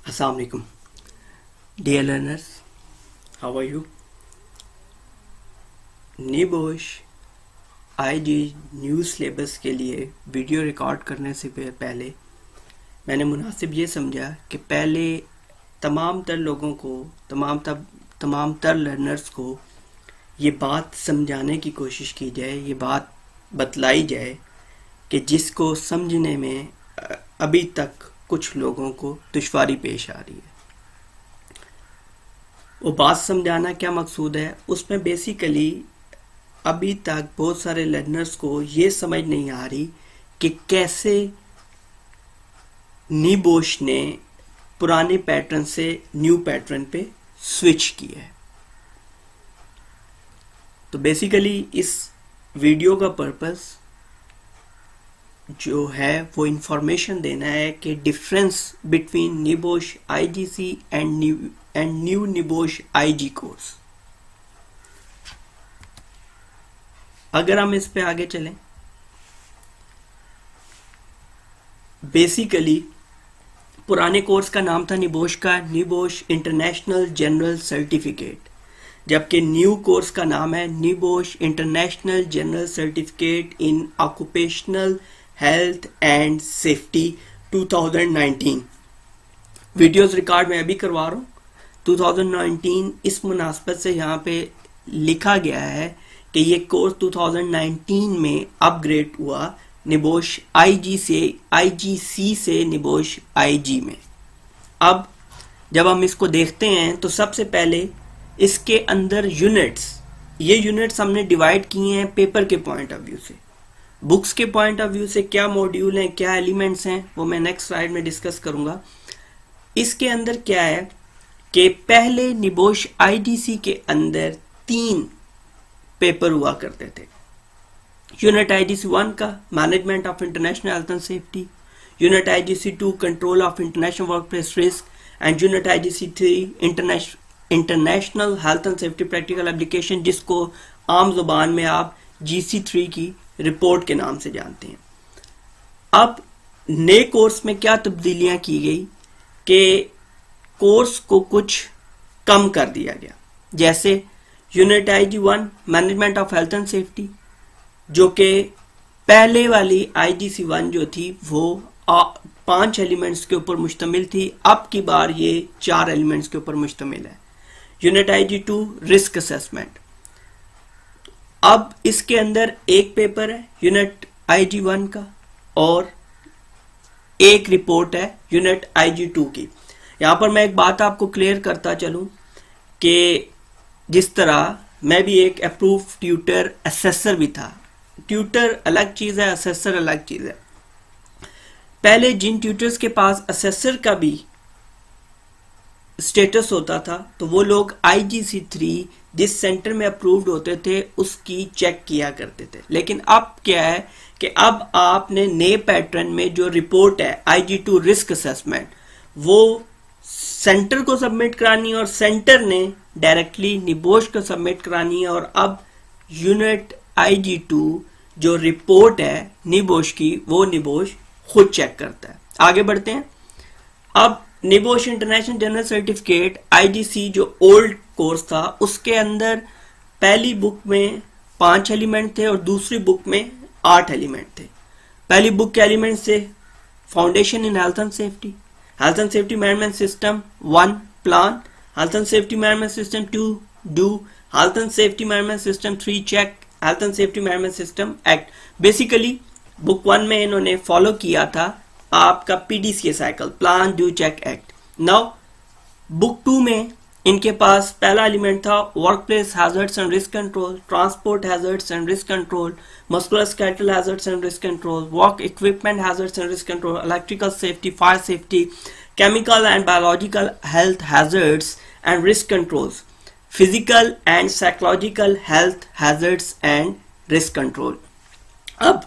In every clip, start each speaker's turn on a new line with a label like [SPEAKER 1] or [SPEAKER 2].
[SPEAKER 1] Assalamu alaikum. Dear learners, how are you? NIBOSH IG new syllabus के लिए video record करने से पहले मैंने मुनासिब ये समझा कि पहले तमाम तर लोगों को तमाम तर लर्नर्स को ये बात समझाने की कोशिश की जाए, ये बात बतलाई जाए कि जिसको समझने में अभी तक कुछ लोगों को दुश्वारी पेश आ रही है। वो बात समझाना क्या मकसूद है, उसमें बेसिकली अभी तक बहुत सारे लर्नर्स को ये समझ नहीं आ रही कि कैसे निबोश ने पुराने पैटर्न से न्यू पैटर्न पे स्विच किया है। तो बेसिकली इस वीडियो का पर्पस जो है वो इंफॉर्मेशन देना है कि difference between NEBOSH IGC and new NEBOSH IG course. अगर हम इस पे आगे चलें, बेसिकली पुराने कोर्स का नाम था निबोश इंटरनेशनल जनरल सर्टिफिकेट, जबकि न्यू कोर्स का नाम है NEBOSH international general certificate in occupational health and safety 2019। Videos record मैं अभी करवा रहा हूँ 2019। इस मुनासबत से यहाँ पे लिखा गया है कि ये कोर्स 2019 में अपग्रेड हुआ निबोश आईजीसी से निबोश आईजी में। अब जब हम इसको देखते हैं तो सबसे पहले इसके अंदर ये यूनिट्स हमने डिवाइड किए हैं पेपर के पॉइंट ऑफ व्यू से। बुक्स के पॉइंट ऑफ व्यू से क्या मॉड्यूल हैं, क्या एलिमेंट्स हैं, वो मैं नेक्स्ट स्लाइड में डिस्कस करूंगा। इसके अंदर क्या है कि पहले निबोश आईजीसी के अंदर 3 पेपर हुआ करते थे। यूनिट आईजीसी 1 का management of international health and safety, unit IGC 2 control of international workplace risk and unit IGC 3 international health and safety practical application, जिसको आम जुबान में आप GC3 की रिपोर्ट के नाम से जानते हैं। अब नए कोर्स में क्या तब्दीलियां की गई कि कोर्स को कुछ कम कर दिया गया। जैसे unit IG 1 management of health and safety, जो कि पहले वाली आईजीसी 1 जो थी वो 5 एलिमेंट्स के ऊपर मुश्तमिल थी, अब की बार ये 4 एलिमेंट्स के ऊपर मुश्तमिल है। यूनिट आईजी 2 रिस्क असेसमेंट, अब इसके अंदर एक पेपर है यूनिट आईजी 1 का और एक रिपोर्ट है यूनिट आईजी 2 की। यहां पर मैं एक बात आपको क्लियर करता चलूं कि जिस तरह मैं भी एक अप्रूव ट्यूटर असेसर भी था। ट्यूटर अलग चीज है, असेसर अलग चीज है। पहले जिन ट्यूटर्स के पास असेसर का भी स्टेटस होता था तो वो लोग आईजीसी 3 जिस सेंटर में अप्रूव्ड होते थे उसकी चेक किया करते थे। लेकिन अब क्या है कि अब आपने नए पैटर्न में जो रिपोर्ट है आईजी 2 रिस्क असेसमेंट, वो सेंटर को सबमिट करानी है और सेंटर ने डायरेक्टली निबोश को सबमिट करानी है। और अब यूनिट आईजी 2 जो रिपोर्ट है निबोश की, वो निबोश खुद चेक करता है। आगे बढ़ते हैं। अब NEBOSH international general certificate IGC जो ओल्ड कोर्स था उसके अंदर पहली बुक में 5 एलिमेंट थे और दूसरी बुक में 8 एलिमेंट थे। पहली बुक के एलिमेंट से foundation in health and safety management system 1 plan, health and safety management system 2 do, health and safety management system 3 check, health and safety management system act. Basically book 1 में इन्होंने follow किया था आपका PDCA cycle, plan do check act. Now book 2 में इनके पास पहला element था workplace hazards and risk control, transport hazards and risk control, musculoskeletal hazards and risk control, work equipment hazards and risk control, electrical safety, fire safety, chemical and biological health hazards and risk controls, physical and psychological health hazards and risk control. अब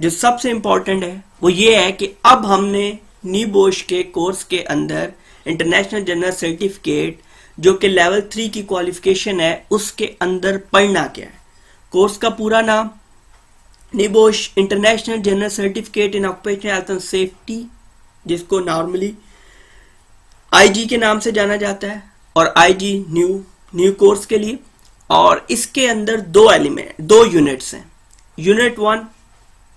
[SPEAKER 1] जो सबसे important है वो ये है कि अब हमने निबोश के कोर्स के अंदर इंटरनेशनल जनरल सर्टिफिकेट जो कि लेवल 3 की क्वालिफिकेशन है उसके अंदर पढ़ना क्या है। कोर्स का पूरा नाम NEBOSH international general certificate in occupational health and safety जिसको नॉर्मली आईजी के नाम से जाना जाता है, और आईजी न्यू कोर्स के लिए। और इसके अंदर दो यूनिट्स हैं, unit 1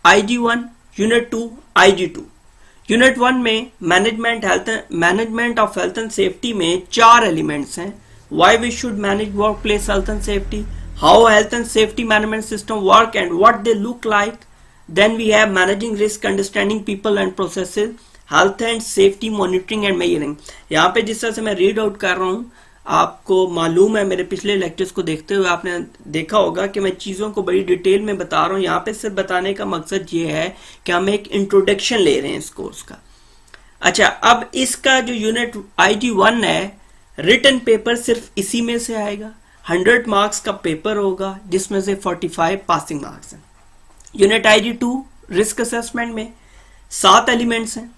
[SPEAKER 1] IG1, unit 2 IG2। Unit 1 में management of health and safety में 4 एलिमेंट्स हैं। Why we should manage work place health and safety, how health and safety management system work and what they look like. Then we have managing risk, understanding people and processes, health and safety monitoring and measuring. यहाँ पे जिस तरह से मैं read out कर रहा हूँ, आपको मालूम है, मेरे पिछले लेक्चर्स को देखते हुए आपने देखा होगा कि मैं चीज़ों को बड़ी डिटेल में बता रहा हूँ। यहाँ पे सिर्फ बताने का मकसद ये है कि हम एक इंट्रोडक्शन ले रहे हैं इस कोर्स का। अच्छा, अब इसका जो यूनिट IG1 है, रिटन पेपर सिर्फ इसी में से आएगा। 100 मार्क्स का पेपर होगा, जिसमें से 45 पासिंग मार्क्स हैं। यूनिट IG2 रिस्क असेसमेंट में 7 एलिमेंट्स हैं,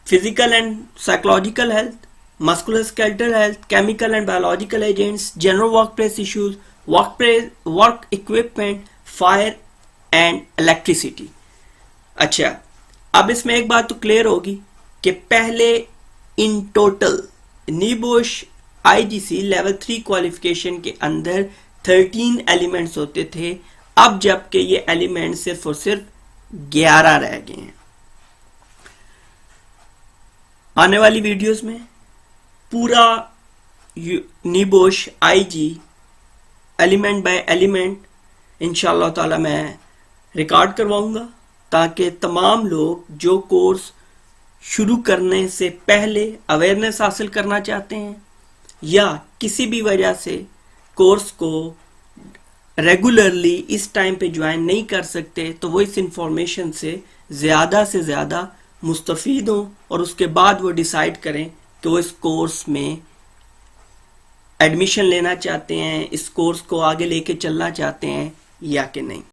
[SPEAKER 1] physical and psychological health, musculoskeletal health, chemical and biological agents, general workplace issues, work equipment, fire and electricity। अच्छा, अब इसमें एक बात तो क्लियर होगी कि पहले इन total NEBOSH IGC level 3 qualification के अंदर 13 एलिमेंट्स होते थे, अब जबकि ये एलिमेंट सिर्फ और सिर्फ 11 रह गए हैं। आने वाली वीडियोस में पूरा नीबोश IG एलिमेंट बाय एलिमेंट इंशाअल्लाह ताला मैं रिकॉर्ड करवाऊंगा, ताकि तमाम लोग जो कोर्स शुरू करने से पहले अवेयरनेस हासिल करना चाहते हैं या किसी भी वजह से कोर्स को रेगुलरली इस टाइम पे ज्वाइन नहीं कर सकते, तो वो इस इंफॉर्मेशन से ज़्यादा मुस्तफ़ीद हों और उसके बाद वो डिसाइड करें कि वो इस कोर्स में एडमिशन लेना चाहते हैं, इस कोर्स को आगे लेके चलना चाहते हैं या कि नहीं।